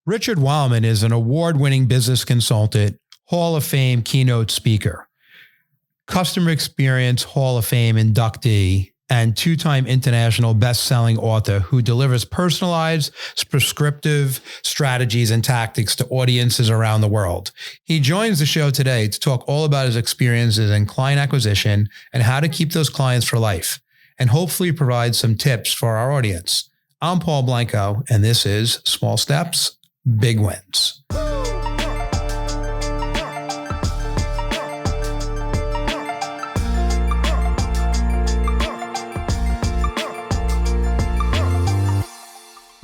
Richard Weylman is an award-winning business consultant, Hall of Fame keynote speaker, Customer Experience Hall of Fame inductee, and two-time international best-selling author who delivers personalized, prescriptive strategies and tactics to audiences around the world. He joins the show today to talk all about his experiences in client acquisition and how to keep those clients for life, and hopefully provide some tips for our audience. I'm Paul Blanco, and this is Small Steps, Big Wins.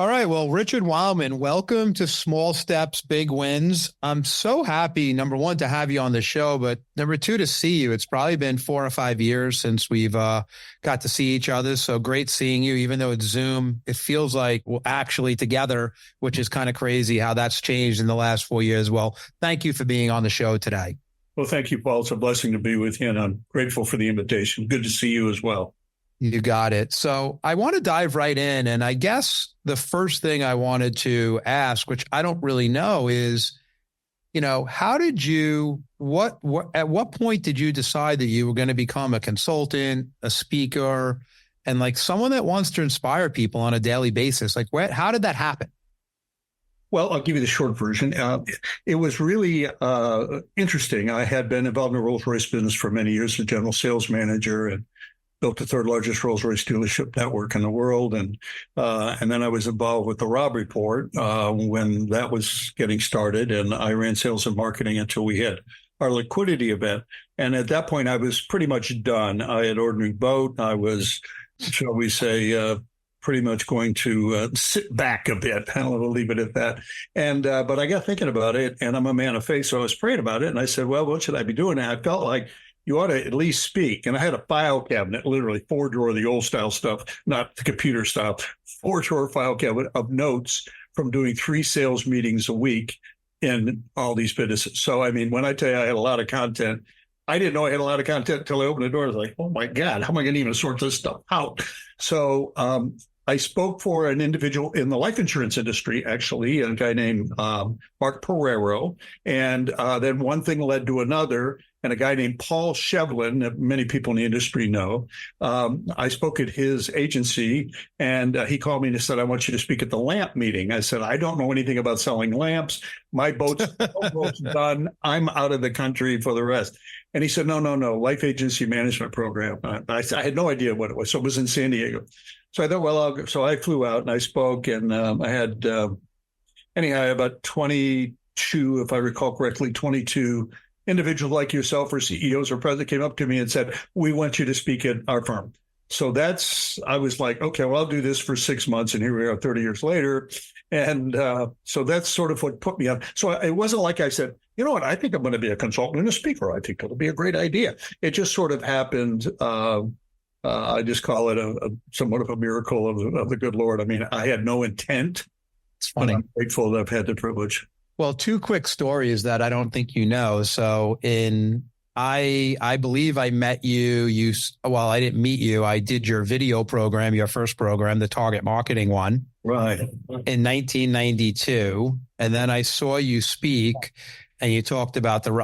All right. Well, Richard Weylman, welcome to Small Steps, Big Wins. I'm so happy, number one, to have you on the show, but number two, to see you. It's probably been 4 or 5 years since we've got to see each other. So great seeing you, even though it's Zoom. It feels like we're actually together, which is kind of crazy how that's changed in the last 4 years. Well, thank you for being on the show today. Well, thank you, Paul. It's a blessing to be with you, and I'm grateful for the invitation. Good to see you as well. You got it. So I want to dive right in. And I guess the first thing I wanted to ask, which I don't really know, is, how did you, at what point did you decide that you were going to become a consultant, a speaker, and like someone that wants to inspire people on a daily basis? Like, how did that happen? Well, I'll give you the short version. It was really interesting. I had been involved in the Rolls-Royce business for many years, as general sales manager, and built the third largest Rolls-Royce dealership network in the world. And then I was involved with the Robb Report when that was getting started. And I ran sales and marketing until we had our liquidity event. And at that point, I was pretty much done. I had ordered a new boat. I was, shall we say, pretty much going to sit back a bit. I'll leave it at that. And but I got thinking about it, and I'm a man of faith, so I was praying about it. And I said, well, what should I be doing? And I felt like you ought to at least speak. And I had a file cabinet, literally 4-drawer, the old style stuff, not the computer style, 4-drawer file cabinet of notes from doing 3 sales meetings a week in all these businesses. So, I mean, when I tell you I had a lot of content, I didn't know I had a lot of content until I opened the door. I was like, oh my God, how am I going to even sort this stuff out? So I spoke for an individual in the life insurance industry, actually, a guy named Mark Pereiro. And then one thing led to another. And a guy named Paul Shevlin, that many people in the industry know. I spoke at his agency, and he called me and said, I want you to speak at the lamp meeting. I said, I don't know anything about selling lamps. My boat's almost done. I'm out of the country for the rest. And he said, no, life agency management program. I had no idea what it was. So it was in San Diego. So I thought, well, so I flew out and I spoke, and I had, about 22, if I recall correctly, 22 individuals like yourself or CEOs or president came up to me and said, we want you to speak at our firm. So I was like, okay, well, I'll do this for 6 months. And here we are 30 years later. And so that's sort of what put me on. So it wasn't like I said, you know what, I think I'm going to be a consultant and a speaker. I think it'll be a great idea. It just sort of happened. I just call it somewhat of a miracle of the good Lord. I mean, I had no intent. It's funny. I'm grateful that I've had the privilege. Well, 2 quick stories that I don't think you know. So I believe I met you. Well, I didn't meet you. I did your video program, your first program, the target marketing one. Right. In 1992. And then I saw you speak and you talked about for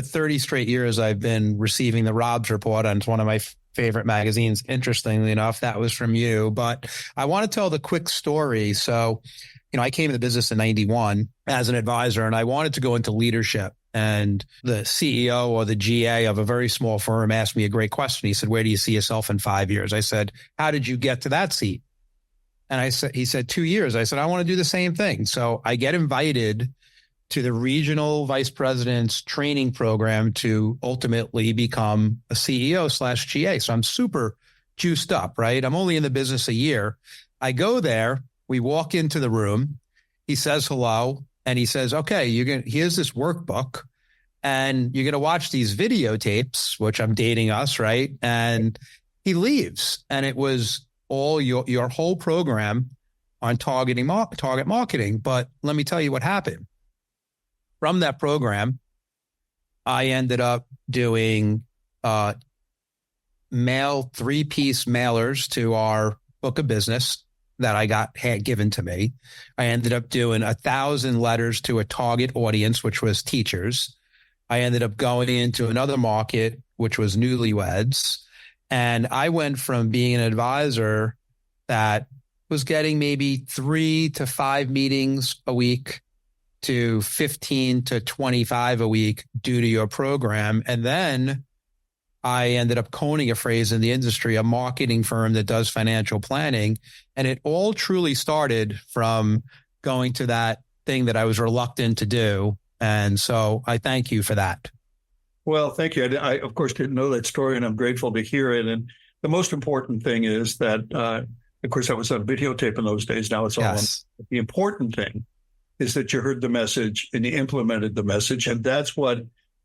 30 straight years, I've been receiving the Robb's Report, and it's one of my favorite magazines. Interestingly enough, that was from you. But I want to tell the quick story. So, I came to the business in 91 as an advisor, and I wanted to go into leadership. And the CEO or the GA of a very small firm asked me a great question. He said, where do you see yourself in 5 years? I said, how did you get to that seat? And he said, 2 years. I said, I want to do the same thing. So I get invited to the regional vice president's training program to ultimately become a CEO/GA. So I'm super juiced up, right? I'm only in the business a year. I go there. We walk into the room. He says hello, and he says, okay, here's this workbook, and you're going to watch these videotapes, which I'm dating us, right? And he leaves, and it was all your whole program on target marketing. But let me tell you what happened. From that program, I ended up doing mail 3-piece mailers to our book of business, that I had given to me. I ended up doing 1,000 letters to a target audience, which was teachers. I ended up going into another market, which was newlyweds. And I went from being an advisor that was getting maybe 3 to 5 meetings a week to 15 to 25 a week due to your program. And then I ended up coining a phrase in the industry, a marketing firm that does financial planning. And it all truly started from going to that thing that I was reluctant to do. And so I thank you for that. Well, thank you. I of course, didn't know that story, and I'm grateful to hear it. And the most important thing is that, of course, that was on videotape in those days. Now it's all on. The important thing is that you heard the message and you implemented the message. And that's what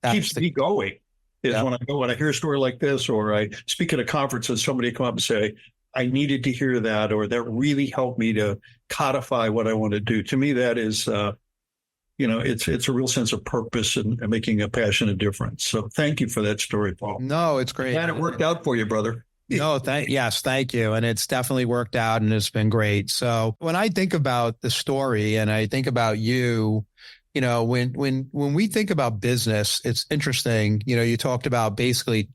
keeps me going. Is when I hear a story like this, or I speak at a conference and somebody come up and say, I needed to hear that, or that really helped me to codify what I want to do. To me, that is, it's a real sense of purpose and making a passionate difference. So thank you for that story, Paul. No, it's great. Glad it worked out for you, brother. No, thank you. And it's definitely worked out and it's been great. So when I think about the story and I think about you, when we think about business, it's interesting. You talked about basically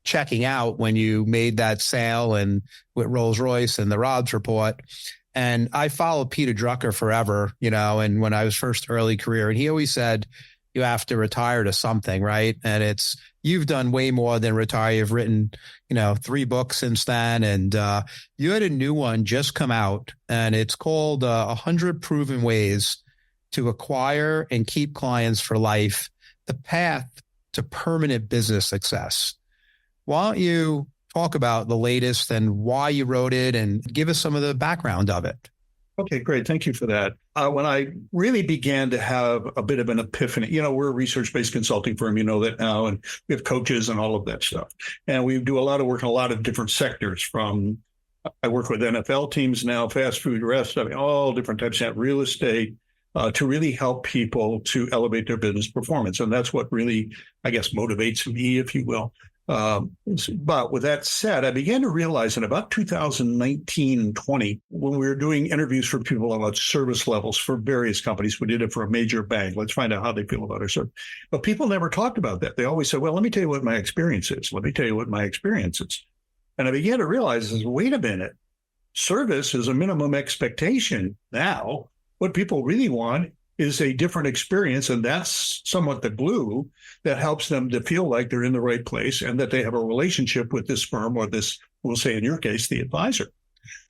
checking out when you made that sale and with Rolls-Royce and the Robs report. And I followed Peter Drucker forever, and when I was first early career, and he always said, you have to retire to something, right? And you've done way more than retire. You've written, 3 books since then. And you had a new one just come out, and it's called 100 Proven Ways to Acquire and Keep Clients for Life, the Path to Permanent Business Success. Why don't you talk about the latest and why you wrote it and give us some of the background of it? Okay, great. Thank you for that. When I really began to have a bit of an epiphany, we're a research-based consulting firm, you know that now, and we have coaches and all of that stuff. And we do a lot of work in a lot of different sectors I work with NFL teams now, fast food, restaurants, all different types of real estate, to really help people to elevate their business performance. And that's what really, I guess, motivates me, if you will. But with that said, I began to realize in about 2019 and 20, when we were doing interviews for people about service levels for various companies, we did it for a major bank. Let's find out how they feel about our service. But people never talked about that. They always said, well, let me tell you what my experience is. Let me tell you what my experience is. And I began to realize, wait a minute, service is a minimum expectation now. What people really want is a different experience, and that's somewhat the glue that helps them to feel like they're in the right place and that they have a relationship with this firm or this, we'll say in your case, the advisor.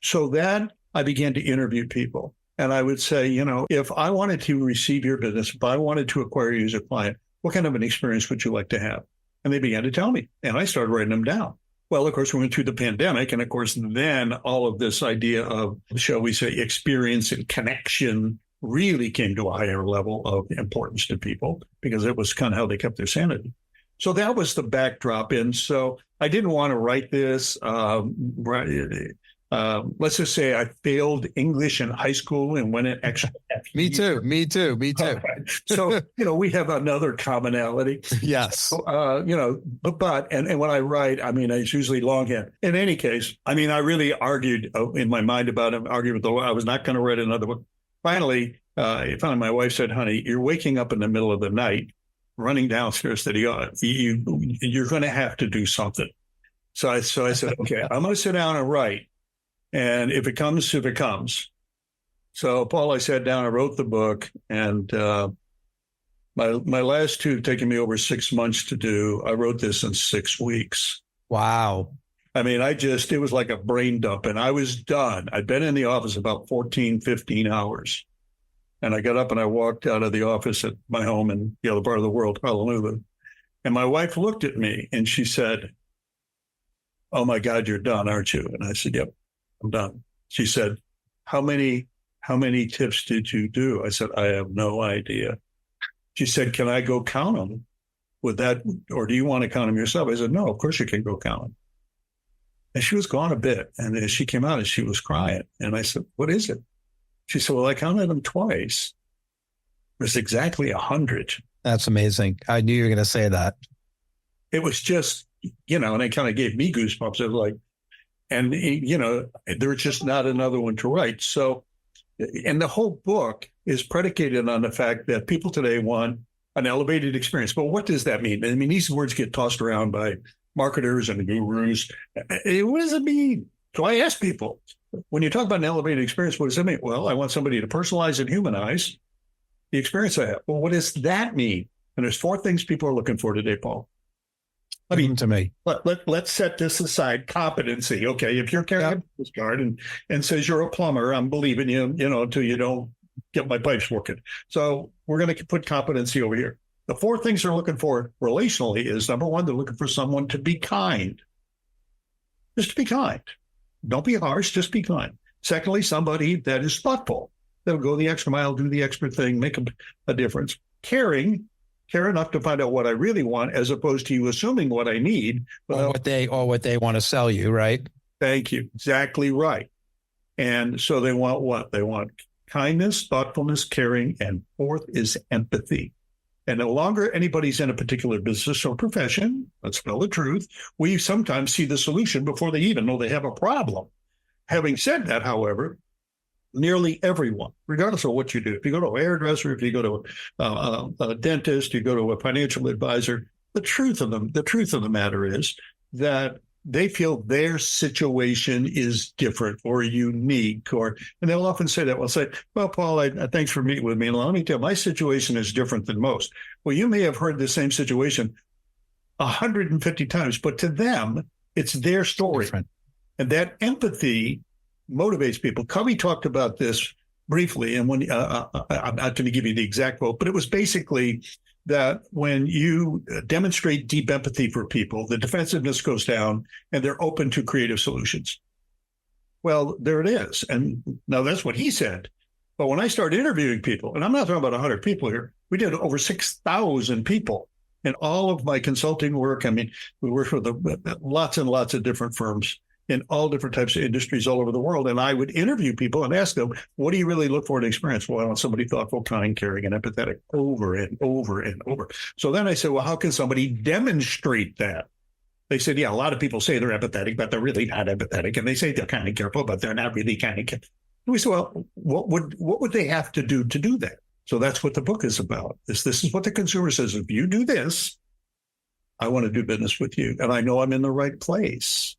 So then I began to interview people, and I would say, if I wanted to receive your business, if I wanted to acquire you as a client, what kind of an experience would you like to have? And they began to tell me, and I started writing them down. Well, of course, we went through the pandemic, and of course, then all of this idea of, shall we say, experience and connection really came to a higher level of importance to people because it was kind of how they kept their sanity. So that was the backdrop. And so I didn't want to write this. Let's just say I failed English in high school and went in extra. Me too. So, we have another commonality. Yes. So, and when I write, it's usually longhand. In any case, I really argued in my mind about it, argued with the Lord. I was not going to write another book. Finally, my wife said, honey, you're waking up in the middle of the night, running downstairs to the office. You're going to have to do something. So I said, okay, I'm going to sit down and write. And if it comes, it comes. So, Paul, I sat down, I wrote the book, and my last 2 taken me over 6 months to do. I wrote this in 6 weeks. Wow. It was like a brain dump, and I was done. I'd been in the office about 14, 15 hours. And I got up and I walked out of the office at my home in the other part of the world, Honolulu. And my wife looked at me and she said, oh my God, you're done, aren't you? And I said, yep, I'm done. She said, how many tips did you do? I said, I have no idea. She said, can I go count them with that? Or do you want to count them yourself? I said, no, of course you can go count them. And she was gone a bit. And then she came out and she was crying. And I said, what is it? She said, well, I counted them twice. It was exactly 100. That's amazing. I knew you were going to say that. It was just, and it kind of gave me goosebumps. It was like, And, there's just not another one to write. So, and the whole book is predicated on the fact that people today want an elevated experience. But what does that mean? I mean, these words get tossed around by marketers and gurus. What does it mean? So I ask people, when you talk about an elevated experience, what does it mean? Well, I want somebody to personalize and humanize the experience I have. Well, what does that mean? And there's 4 things people are looking for today, Paul. I mean, to me, let's set this aside. Competency. Okay, if you're carrying a business card and says you're a plumber, I'm believing you, until you don't get my pipes working. So we're going to put competency over here. The 4 things they're looking for relationally is, number 1, they're looking for someone to be kind. Just to be kind. Don't be harsh, just be kind. Secondly, somebody that is thoughtful. They'll go the extra mile, do the extra thing, make a difference. Caring, care enough to find out what I really want, as opposed to you assuming what I need. Or what they want to sell you, right? Thank you. Exactly right. And so they want what? They want kindness, thoughtfulness, caring, and 4th is empathy. And no longer anybody's in a particular business or profession, let's tell the truth, we sometimes see the solution before they even know they have a problem. Having said that, however, nearly everyone, regardless of what you do, if you go to a hairdresser, if you go to a dentist, you go to a financial advisor, the truth of the matter is that they feel their situation is different or unique, and they'll often say that. Well, say, well, Paul, thanks for meeting with me. And let me tell you, my situation is different than most. Well, you may have heard the same situation 150 times, but to them, it's their story. Different. And that empathy motivates people. Covey talked about this briefly, and when I'm not going to give you the exact quote, but it was basically that when you demonstrate deep empathy for people, the defensiveness goes down and they're open to creative solutions. Well, there it is. And now that's what he said. But when I started interviewing people, and I'm not talking about 100 people here, we did over 6,000 people. And all of my consulting work, I mean, we worked with lots and lots of different firms in all different types of industries all over the world. And I would interview people and ask them, what do you really look for in experience? Well, I want somebody thoughtful, kind, caring, and empathetic, over and over and over. So then I said, well, how can somebody demonstrate that? They said, yeah, a lot of people say they're empathetic, but they're really not empathetic. And they say they're kind of careful, but they're not really kind of careful. And we said, well, what would they have to do that? So that's what the book is about. This is what the consumer says. If you do this, I want to do business with you. And I know I'm in the right place.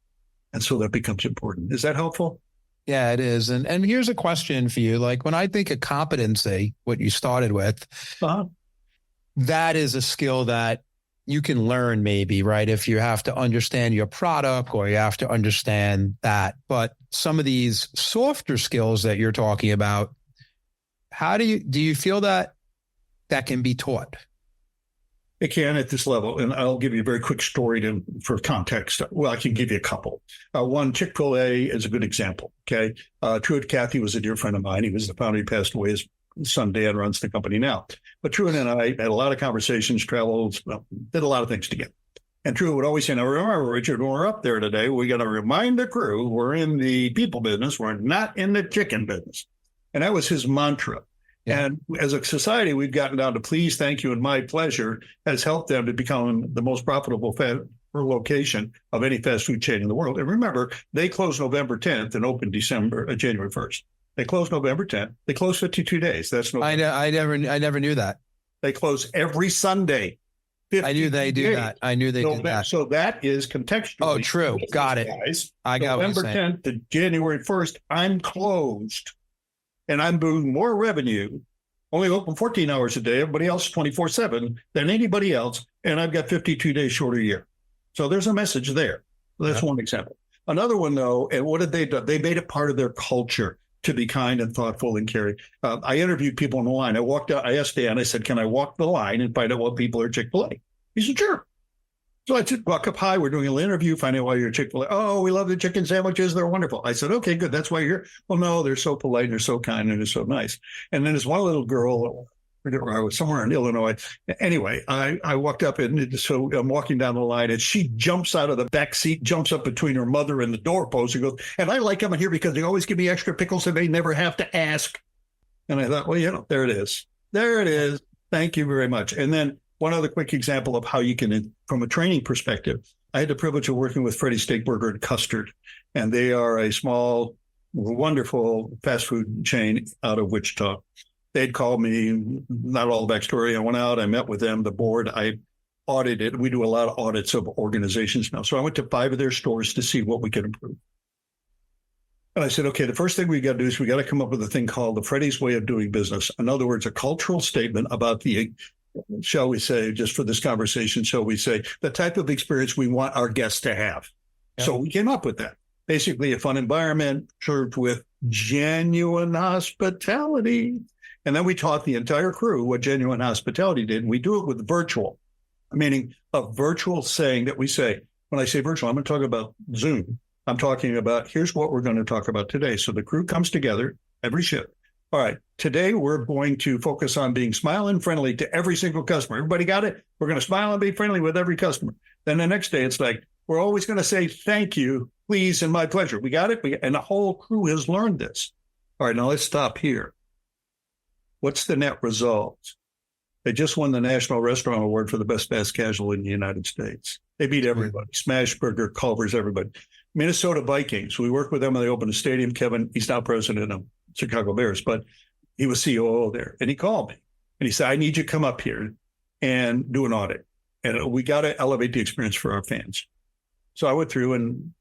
And so that becomes important. Is that helpful? Yeah, it is. And here's a question for you. Like when I think of competency, what you started with, that is a skill that you can learn maybe, right? If you have to understand your product or you have to understand that. But some of these softer skills that you're talking about, do you feel that can be taught? It can at this level. And I'll give you a very quick story for context. Well, I can give you a couple. One, Chick-fil-A is a good example. Okay. Truett Cathy was a dear friend of mine. He was the founder. He passed away. His son, Dan, runs the company now. But Truett and I had a lot of conversations, traveled, did a lot of things together. And Truett would always say, now remember, Richard, when we're up there today, we got to remind the crew we're in the people business. We're not in the chicken business. And that was his mantra. Yeah. And as a society, we've gotten down to please, thank you, and my pleasure has helped them to become the most profitable location of any fast food chain in the world. And remember, they closed November 10th and opened January 1st. They closed November 10th. They closed 52 days. That's no. I never knew that. They close every Sunday. I knew they do that. I knew they did that. So that is contextually. Oh, true. Got it. Guys, I got November 10th to January 1st, I'm closed. And I'm doing more revenue, only open 14 hours a day, everybody else 24/7 than anybody else. And I've got 52 days shorter year. So there's a message there. That's one example. Another one, though, and what did they do? They made it part of their culture to be kind and thoughtful and caring. I interviewed people on the line. I walked out. I asked Dan, I said, can I walk the line and find out what people are at Chick-fil-A? He said, sure. So I said, walk up high. We're doing a little interview, find out why you're at Chick-fil-A. Oh, we love the chicken sandwiches. They're wonderful. I said, okay, good. That's why you're here. Well, no, they're so polite and they're so kind and they're so nice. And then there's one little girl, I was somewhere in Illinois. Anyway, I walked up and so I'm walking down the line and she jumps out of the back seat, jumps up between her mother and the doorpost and goes, and I like coming here because they always give me extra pickles and they never have to ask. And I thought, well, there it is. There it is. Thank you very much. And then one other quick example of how you can, from a training perspective, I had the privilege of working with Freddie Steakburger and Custard. and they are a small, wonderful fast food chain out of Wichita. They'd called me, not all the backstory. I went out, I met with them, the board, I audited. We do a lot of audits of organizations now. So I went to 5 of their stores to see what we could improve. And I said, okay, the first thing we got to do is we got to come up with a thing called the Freddie's way of doing business. In other words, a cultural statement about the, shall we say, just for this conversation, shall we say, the type of experience we want our guests to have. Yep. So we came up with that. Basically, a fun environment served with genuine hospitality. And then we taught the entire crew what genuine hospitality did. And we do it with virtual, meaning a virtual saying that we say, when I say virtual, I'm going to talk about Zoom. I'm talking about, here's what we're going to talk about today. So the crew comes together, every shift. All right, today we're going to focus on being smiling friendly to every single customer. Everybody got it? We're going to smile and be friendly with every customer. Then the next day, it's like, we're always going to say thank you, please, and my pleasure. We got it? And the whole crew has learned this. All right, now let's stop here. What's the net result? They just won the National Restaurant Award for the best fast casual in the United States. They beat everybody, Smashburger, Culver's, everybody. Minnesota Vikings, we worked with them when they opened a stadium. Kevin, he's now president of Chicago Bears, but he was COO there. And he called me and he said, I need you to come up here and do an audit. And we got to elevate the experience for our fans. So I went through and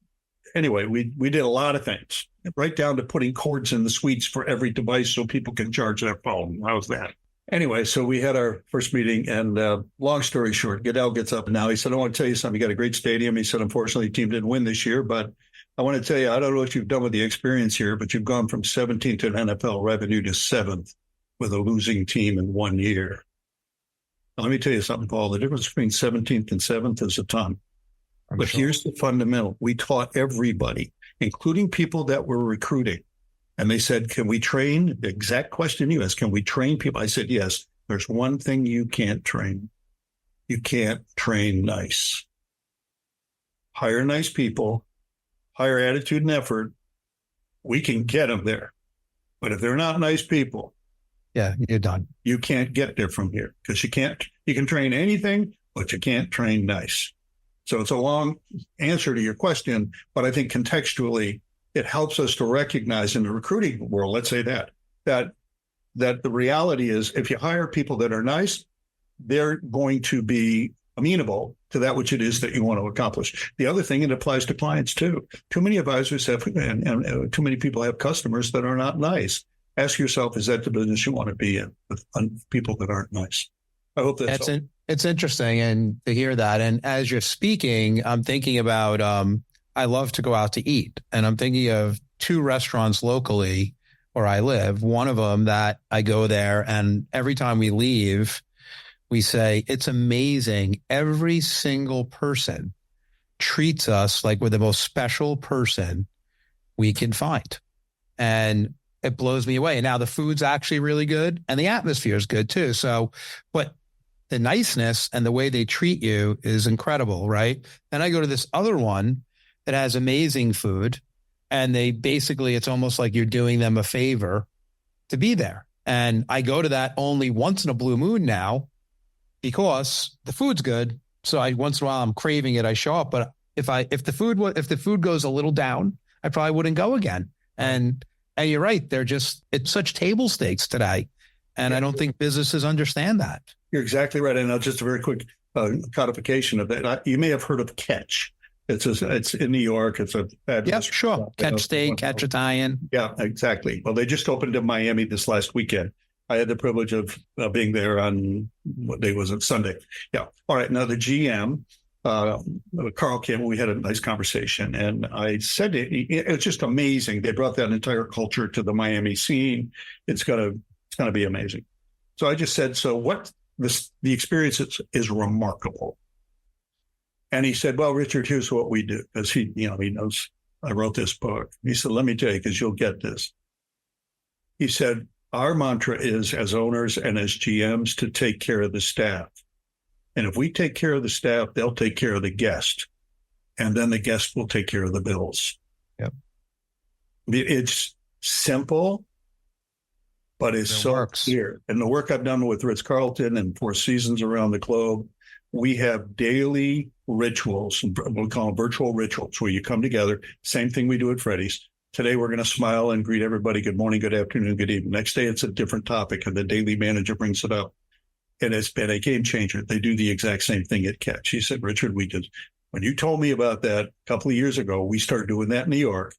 anyway, we did a lot of things, right down to putting cords in the suites for every device so people can charge their phone. How's that? Anyway, so we had our first meeting, and long story short, Goodell gets up now. He said, I want to tell you something. You got a great stadium. He said, unfortunately, the team didn't win this year, but I want to tell you, I don't know what you've done with the experience here, but you've gone from 17th in NFL revenue to 7th with a losing team in 1 year. Now, let me tell you something, Paul. The difference between 17th and 7th is a ton. But here's the fundamental. We taught everybody, including people that were recruiting. And they said, can we train? The exact question you asked, can we train people? I said, yes. There's one thing you can't train. You can't train nice. Hire nice people, hire attitude and effort. We can get them there. But if they're not nice people, yeah, you're done. You can't get there from here because you can train anything, but you can't train nice. So it's a long answer to your question, but I think contextually, it helps us to recognize in the recruiting world, let's say that the reality is if you hire people that are nice, they're going to be amenable to that which it is that you want to accomplish. The other thing, it applies to clients too. Too many advisors have, and too many people have customers that are not nice. Ask yourself, is that the business you want to be in with people that aren't nice? I hope that's it's interesting and to hear that. And as you're speaking, I'm thinking about, I love to go out to eat, and I'm thinking of 2 restaurants locally where I live. One of them that I go there, and every time we leave, we say, it's amazing. Every single person treats us like we're the most special person we can find. And it blows me away. And now the food's actually really good and the atmosphere is good too. So, but the niceness and the way they treat you is incredible, right? Then I go to this other one that has amazing food, and they basically, it's almost like you're doing them a favor to be there. And I go to that only once in a blue moon now because the food's good. So once in a while I'm craving it, I show up. But if the food goes a little down, I probably wouldn't go again. And you're right, it's such table stakes today. And I don't think businesses understand that. You're exactly right. And just a very quick codification of that. You may have heard of Catch. It's in New York. It's a fabulous. Yep, sure. Catch steak, Catch Italian. Yeah, exactly. Well, they just opened in Miami this last weekend. I had the privilege of being there on, what day was it? Sunday. Yeah. All right. Now the GM, Carl came, we had a nice conversation, and I said it's just amazing. They brought that entire culture to the Miami scene. It's gonna be amazing. So I just said, so the experience is remarkable. And he said, well, Richard, here's what we do. Because he knows I wrote this book. He said, let me tell you, because you'll get this. He said, our mantra is, as owners and as GMs, to take care of the staff. And if we take care of the staff, they'll take care of the guest. And then the guest will take care of the bills. Yep. It's simple, but it's so clear. And the work I've done with Ritz-Carlton and Four Seasons around the globe, We have daily rituals, we call them virtual rituals, where you come together. Same thing we do at Freddy's. Today, we're going to smile and greet everybody. Good morning, good afternoon, good evening. Next day, it's a different topic, and the daily manager brings it up. And it's been a game changer. They do the exact same thing at Catch. She said, Richard, when you told me about that a couple of years ago, we started doing that in New York,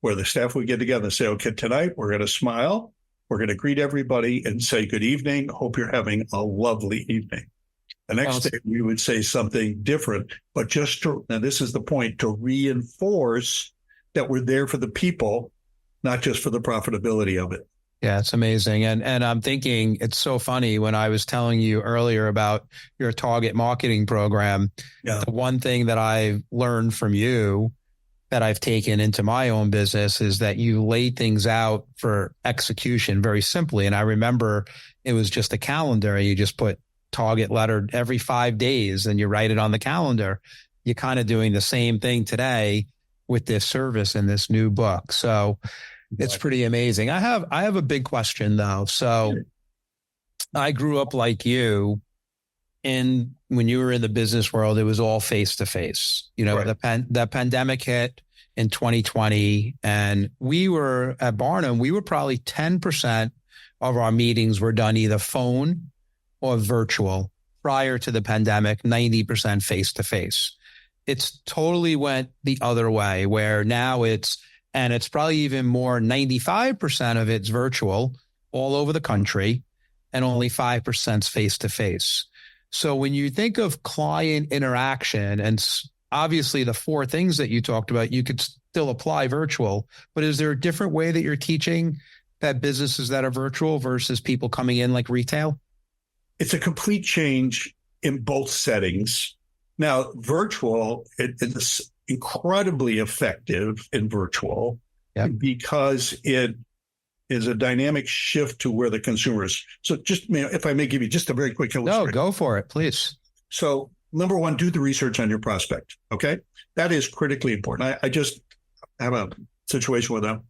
where the staff would get together and say, okay, tonight we're going to smile. We're going to greet everybody and say good evening. Hope you're having a lovely evening. The next day we would say something different, but now this is the point, to reinforce that we're there for the people, not just for the profitability of it. Yeah, it's amazing. And I'm thinking it's so funny when I was telling you earlier about your target marketing program. Yeah. The one thing that I learned from you that I've taken into my own business is that you lay things out for execution very simply. And I remember it was just a calendar. You just put target letter every 5 days and you write it on the calendar. You're kind of doing the same thing today with this service in this new book. So it's pretty amazing. I have a big question though. So I grew up like you, and when you were in the business world, it was all face to face. You know, right. The pandemic hit in 2020, and we were at Barnum. We were probably 10% of our meetings were done either phone or virtual. Prior to the pandemic, 90% face to face. It's totally went the other way, where now it's probably even more, 95% of it's virtual all over the country, and only 5% face to face. So when you think of client interaction, and obviously the 4 things that you talked about, you could still apply virtual, but is there a different way that you're teaching that businesses that are virtual versus people coming in like retail? It's a complete change in both settings. Now, virtual is incredibly effective in virtual because it is a dynamic shift to where the consumer is. So just, if I may give you just a very quick illustration. No, go for it, please. So number one, do the research on your prospect. Okay. That is critically important. I just have a situation with them.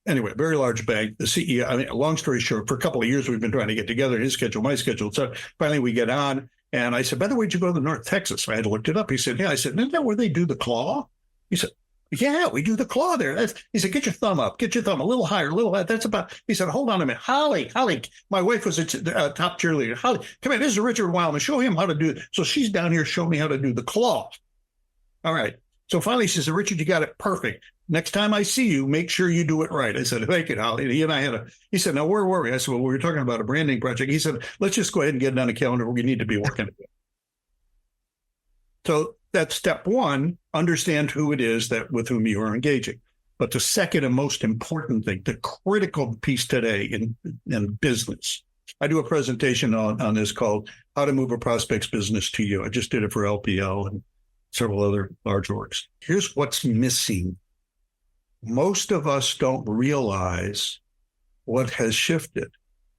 Anyway, very large bank, the CEO, I mean, long story short, for a couple of years, we've been trying to get together, his schedule, my schedule. So finally we get on, and I said, by the way, did you go to North Texas? I had looked it up. He said, yeah. I said, isn't that where they do the claw? He said, yeah, we do the claw there. He said, get your thumb up, get your thumb a little higher, a little higher. That's about, he said, hold on a minute. Holly, my wife was a top cheerleader. Holly, come here, this is Richard Weylman. Show him how to do it. So she's down here showing me how to do the claw. All right. So finally she said, Richard, you got it perfect. Next time I see you, make sure you do it right. I said, thank you, Holly. He said, now where were we? I said, well, we were talking about a branding project. He said, let's just go ahead and get it on a calendar. We need to be working. So that's step one, understand who it is that with whom you are engaging. But the second and most important thing, the critical piece today in business, I do a presentation on this called How to Move a Prospect's Business to You. I just did it for LPL and several other large orgs. Here's what's missing. Most of us don't realize what has shifted.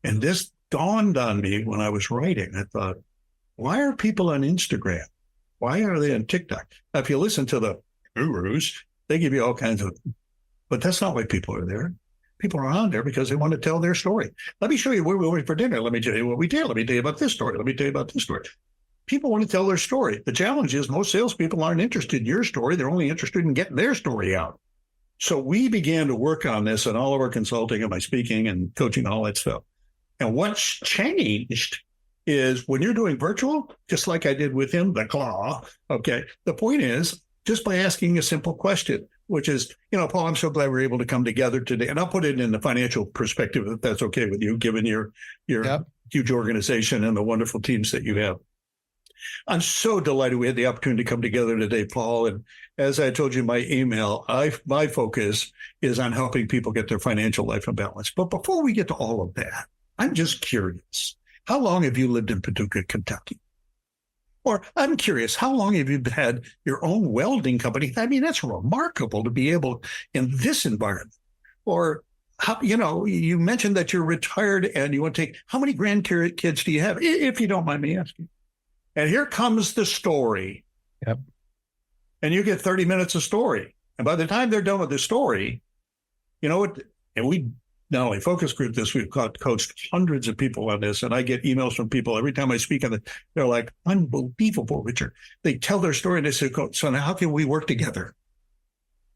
And this dawned on me when I was writing. I thought, why are people on Instagram? Why are they on TikTok? Now, if you listen to the gurus, they give you all kinds of, but that's not why people are there. People are on there because they want to tell their story. Let me show you where we went for dinner. Let me tell you what we did. Let me tell you about this story. Let me tell you about this story. People want to tell their story. The challenge is most salespeople aren't interested in your story. They're only interested in getting their story out. So we began to work on this in all of our consulting and my speaking and coaching, all that stuff. And what's changed is when you're doing virtual, just like I did with him, the claw, okay, the point is just by asking a simple question, which is, Paul, I'm so glad we're able to come together today. And I'll put it in the financial perspective, if that's okay with you, given your huge organization and the wonderful teams that you have. I'm so delighted we had the opportunity to come together today, Paul. And as I told you in my email, my focus is on helping people get their financial life in balance. But before we get to all of that, I'm just curious. How long have you lived in Paducah, Kentucky? Or I'm curious, how long have you had your own welding company? I mean, that's remarkable to be able in this environment. Or, how, you mentioned that you're retired and you want to take, how many grandkids do you have, if you don't mind me asking? And here comes the story. Yep. And you get 30 minutes of story. And by the time they're done with the story, you know what? And we not only focus group this, we've coached hundreds of people on this. And I get emails from people every time I speak on it. They're like, unbelievable, Richard. They tell their story and they say, so now how can we work together?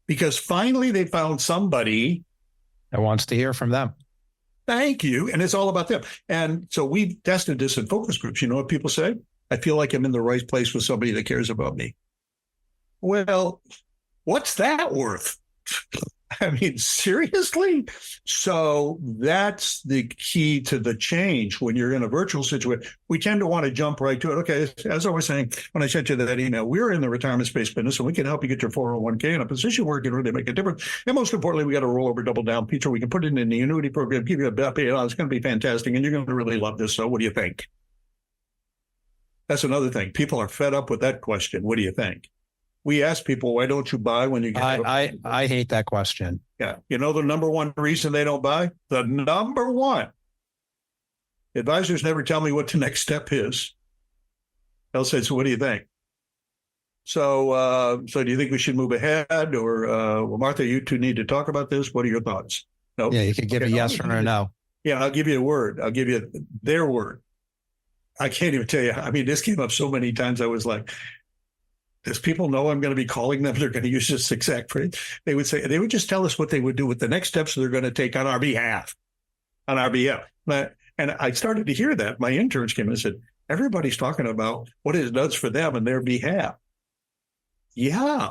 Because finally they found somebody that wants to hear from them. Thank you. And it's all about them. And so we tested this in focus groups. You know what people say? I feel like I'm in the right place with somebody that cares about me. Well, what's that worth? I mean, seriously? So that's the key to the change when you're in a virtual situation. We tend to want to jump right to it. Okay, as I was saying, when I sent you that email, we're in the retirement space business, and we can help you get your 401k in a position where it can really make a difference. And most importantly, we got a rollover double down feature. We can put it in the annuity program, give you a payout. It's going to be fantastic, and you're going to really love this. So what do you think? That's another thing. People are fed up with that question. What do you think? We ask people, why don't you buy when you get I hate that question. Yeah. You know the number one reason they don't buy? The number one. Advisors never tell me what the next step is. They'll say, so what do you think? So do you think we should move ahead? Or, well, Martha, you two need to talk about this. What are your thoughts? No. Yeah, you could give a yes or a no. Yeah, I'll give you a word. I'll give you their word. I can't even tell you. I mean, this came up so many times. I was like, does people know I'm going to be calling them? They're going to use this exact phrase. They would just tell us what they would do with the next steps they're going to take on our behalf. And I started to hear that. My interns came and said, everybody's talking about what it does for them and their behalf. Yeah,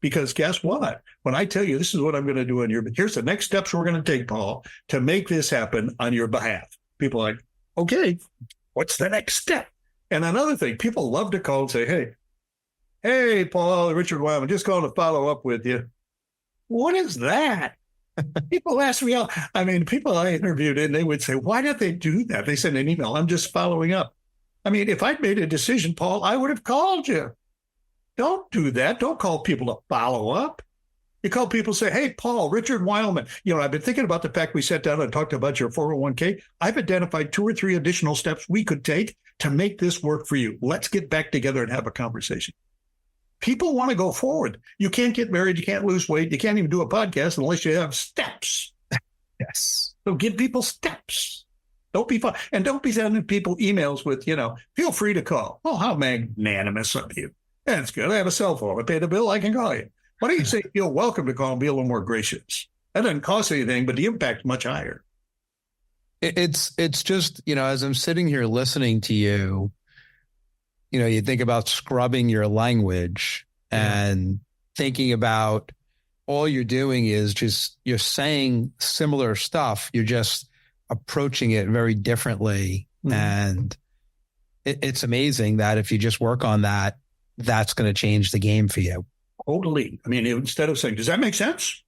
because guess what? When I tell you this is what I'm going to do here's the next steps we're going to take, Paul, to make this happen on your behalf. People are like, okay, what's the next step? And another thing, people love to call and say, Hey, Paul, Richard Weylman, just calling to follow up with you. What is that? People ask me, people I interviewed, and they would say, why did they do that? They send an email. I'm just following up. I mean, if I'd made a decision, Paul, I would have called you. Don't do that. Don't call people to follow up. You call people and say, hey, Paul, Richard Weylman, I've been thinking about the fact we sat down and talked about your 401k. I've identified 2 or 3 additional steps we could take to make this work for you. Let's get back together and have a conversation. People want to go forward. You can't get married. You can't lose weight. You can't even do a podcast unless you have steps. Yes. So give people steps. Don't be fun. And don't be sending people emails with, feel free to call. Oh, how magnanimous of you. That's good. I have a cell phone. I pay the bill. I can call you. Why don't you say feel welcome to call and be a little more gracious? That doesn't cost anything, but the impact's much higher. It's just, as I'm sitting here listening to you, you think about scrubbing your language and thinking about all you're doing is just you're saying similar stuff. You're just approaching it very differently. Mm-hmm. And it's amazing that if you just work on that, that's going to change the game for you. Totally. I mean, instead of saying, does that make sense?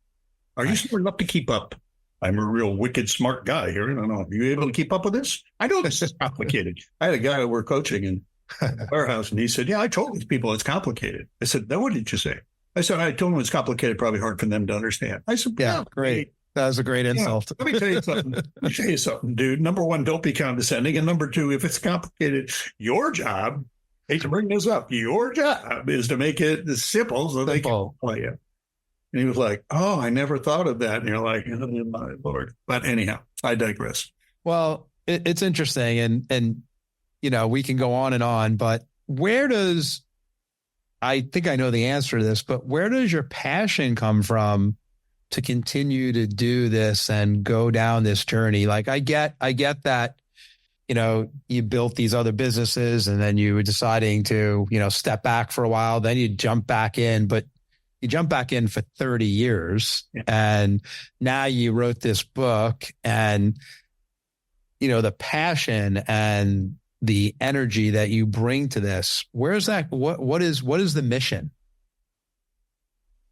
Are you smart enough to keep up? I'm a real wicked smart guy here. I don't know. Are you able to keep up with this? I know this is complicated. I had a guy that we're coaching in the warehouse, and he said, yeah, I told these people it's complicated. I said, then what did you say? I said, I told them it's complicated, probably hard for them to understand. I said, yeah, great. That was a great insult. Let me tell you something. Dude. Number one, don't be condescending. And number two, if it's complicated, your job, hate to bring this up, your job is to make it simple so they can play it. And he was like, oh, I never thought of that. And you're like, oh, my Lord. But anyhow, I digress. Well, it's interesting. And we can go on, but I think I know the answer to this, but where does your passion come from to continue to do this and go down this journey? Like I get that, you built these other businesses and then you were deciding to, step back for a while, then you jump back in, but you jump back in for 30 years and now you wrote this book and, the passion and the energy that you bring to this, where's that? What is the mission?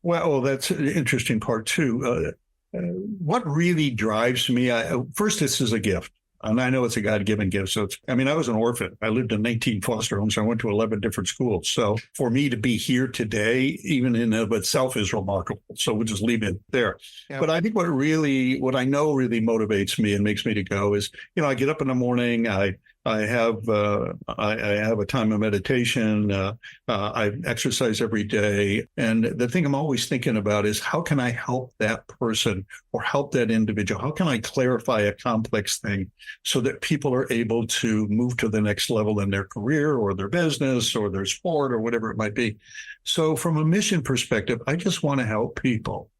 Well, that's an interesting part too. What really drives me? First, this is a gift. And I know it's a God-given gift. So I was an orphan. I lived in 19 foster homes. I went to 11 different schools. So for me to be here today, even in of itself, is remarkable. So we'll just leave it there. Yeah. But I think what I know really motivates me and makes me to go is, I get up in the morning, I I have I have a time of meditation. I exercise every day, and the thing I'm always thinking about is how can I help that person or help that individual? How can I clarify a complex thing so that people are able to move to the next level in their career or their business or their sport or whatever it might be? So, from a mission perspective, I just want to help people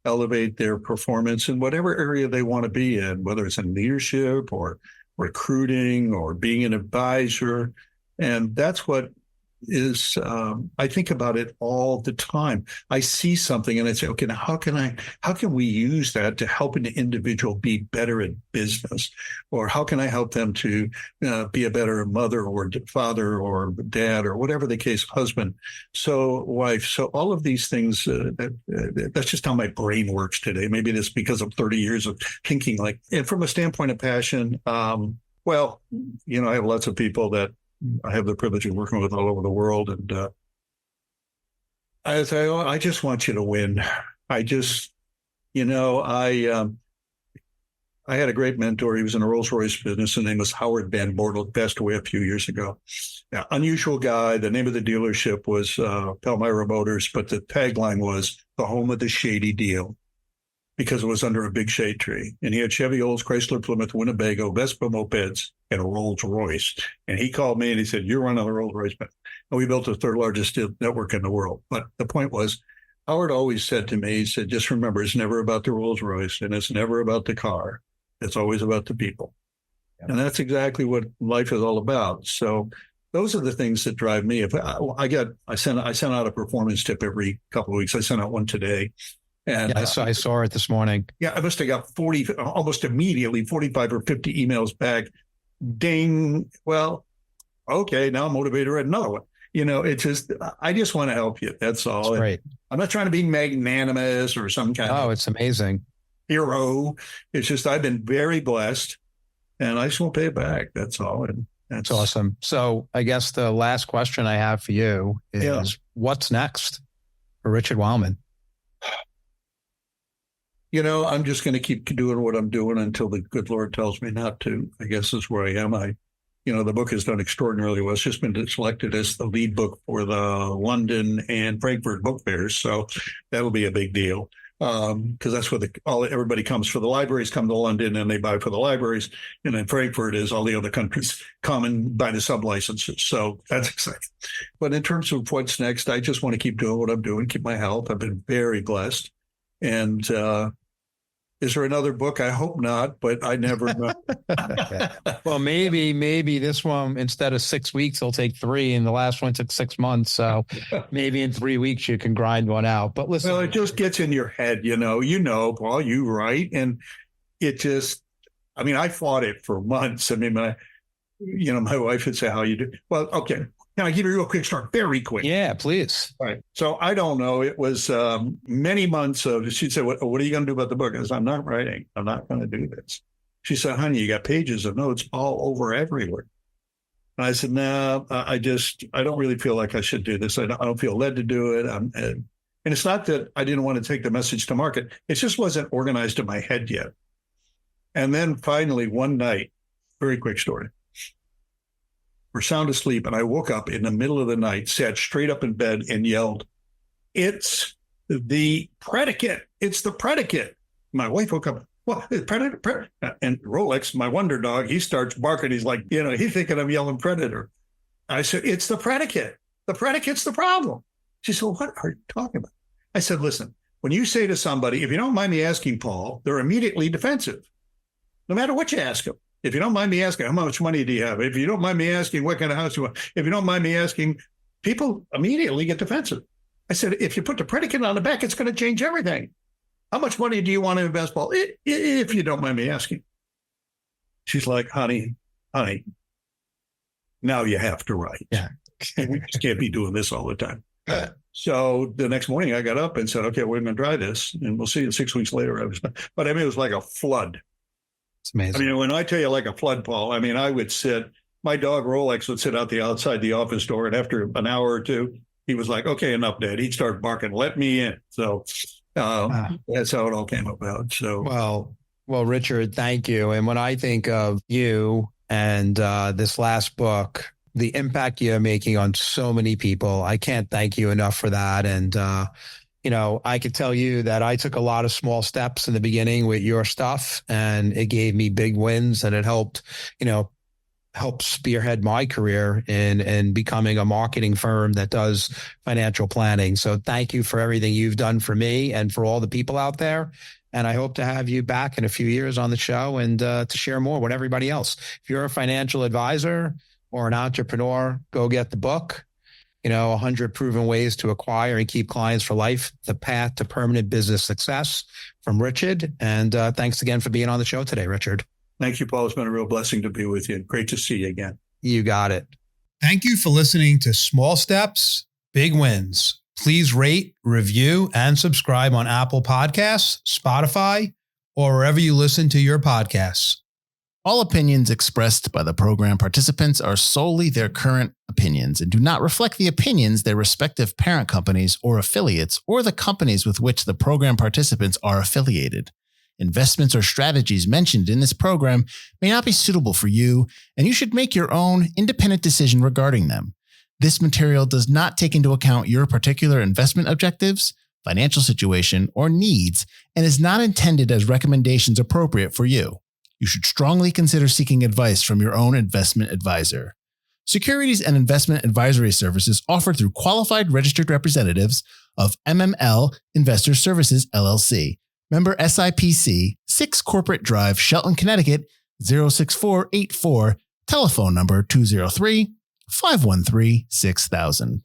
elevate their performance in whatever area they want to be in, whether it's in leadership or recruiting or being an advisor. And that's what is, I think about it all the time. I see something and I say, okay, now how can we use that to help an individual be better at business? Or how can I help them to be a better mother or father or dad or whatever the case, husband, so wife. So all of these things, that's just how my brain works today. Maybe it's because of 30 years of thinking like, and from a standpoint of passion, well, I have lots of people that I have the privilege of working with all over the world. And I say, I just want you to win. I just, I had a great mentor. He was in the Rolls-Royce business. His name was Howard Van Bortle, passed away a few years ago. Now, unusual guy. The name of the dealership was Palmyra Motors, but the tagline was the home of the shady deal, because it was under a big shade tree. And he had Chevy Olds, Chrysler, Plymouth, Winnebago, Vespa mopeds, and a Rolls Royce. And he called me and he said, you're running the Rolls Royce. And we built the third largest network in the world. But the point was, Howard always said to me, he said, just remember, it's never about the Rolls Royce and it's never about the car. It's always about the people. Yeah. And that's exactly what life is all about. So those are the things that drive me. If I sent out a performance tip every couple of weeks. I sent out one today. And I saw it this morning. Yeah, I must have got 40, almost immediately, 45 or 50 emails back. Ding. Well, okay, now I'm motivated to write another one. I just want to help you. That's all. That's great. I'm not trying to be magnanimous or some kind of it's amazing hero. It's just I've been very blessed, and I just won't pay it back. That's all. And that's awesome. So I guess the last question I have for you is, what's next for Richard Weylman? I'm just going to keep doing what I'm doing until the good Lord tells me not to, I guess is where I am. The book has done extraordinarily well. It's just been selected as the lead book for the London and Frankfurt book fairs. So that'll be a big deal because that's where everybody comes for. The libraries come to London and they buy for the libraries. And then Frankfurt is all the other countries come and buy the sub-licenses. So that's exciting. But in terms of what's next, I just want to keep doing what I'm doing, keep my health. I've been very blessed. And is there another book? I hope not, but I never know. Well, maybe this one, instead of 6 weeks, will take 3, and the last one took 6 months. So maybe in 3 weeks you can grind one out. But listen, well, it just gets in your head, Paul, you write, and it just, I fought it for months. My wife would say, "How you do?" Well, okay. Can I give you a real quick story? Very quick. Yeah, please. All right. So I don't know. It was many months of, she'd say, what are you going to do about the book? I said, I'm not writing. I'm not going to do this. She said, honey, you got pages of notes all over everywhere. And I said, no, I don't really feel like I should do this. I don't feel led to do it. And it's not that I didn't want to take the message to market. It just wasn't organized in my head yet. And then finally one night, very quick story. We're sound asleep, and I woke up in the middle of the night, sat straight up in bed, and yelled, "It's the predicate! It's the predicate!" My wife woke up. What? Predator? And Rolex, my wonder dog, he starts barking. He's like, he's thinking I'm yelling predator. I said, "It's the predicate. The predicate's the problem." She said, "What are you talking about?" I said, "Listen, when you say to somebody, if you don't mind me asking, Paul, they're immediately defensive, no matter what you ask them. If you don't mind me asking, how much money do you have? If you don't mind me asking, what kind of house you want? If you don't mind me asking, people immediately get defensive." I said, if you put the predicate on the back, it's going to change everything. How much money do you want to invest, Paul? If you don't mind me asking. She's like, honey, now you have to write. Yeah. We just can't be doing this all the time. So the next morning I got up and said, okay, we're going to try this. And we'll see. 6 weeks later, but it was like a flood. It's amazing. When I tell you like a flood, Paul, I would sit, my dog Rolex would sit outside the office door. And after an hour or two, he was like, okay, enough, Dad. He'd start barking, let me in. So that's how it all came about. So, well, Richard, thank you. And when I think of you And this last book, the impact you're making on so many people, I can't thank you enough for that. And, I could tell you that I took a lot of small steps in the beginning with your stuff, and it gave me big wins, and it helped spearhead my career in becoming a marketing firm that does financial planning. So thank you for everything you've done for me and for all the people out there. And I hope to have you back in a few years on the show and to share more with everybody else. If you're a financial advisor or an entrepreneur, go get the book, 100 Proven Ways to Acquire and Keep Clients for Life, The Path to Permanent Business Success, from Richard. And thanks again for being on the show today, Richard. Thank you, Paul. It's been a real blessing to be with you. Great to see you again. You got it. Thank you for listening to Small Steps, Big Wins. Please rate, review, and subscribe on Apple Podcasts, Spotify, or wherever you listen to your podcasts. All opinions expressed by the program participants are solely their current opinions and do not reflect the opinions their respective parent companies or affiliates or the companies with which the program participants are affiliated. Investments or strategies mentioned in this program may not be suitable for you, and you should make your own independent decision regarding them. This material does not take into account your particular investment objectives, financial situation, or needs, and is not intended as recommendations appropriate for you. You should strongly consider seeking advice from your own investment advisor. Securities and investment advisory services offered through qualified registered representatives of MML Investor Services, LLC. Member SIPC, 6 Corporate Drive, Shelton, Connecticut, 06484, telephone number 203-513-6000.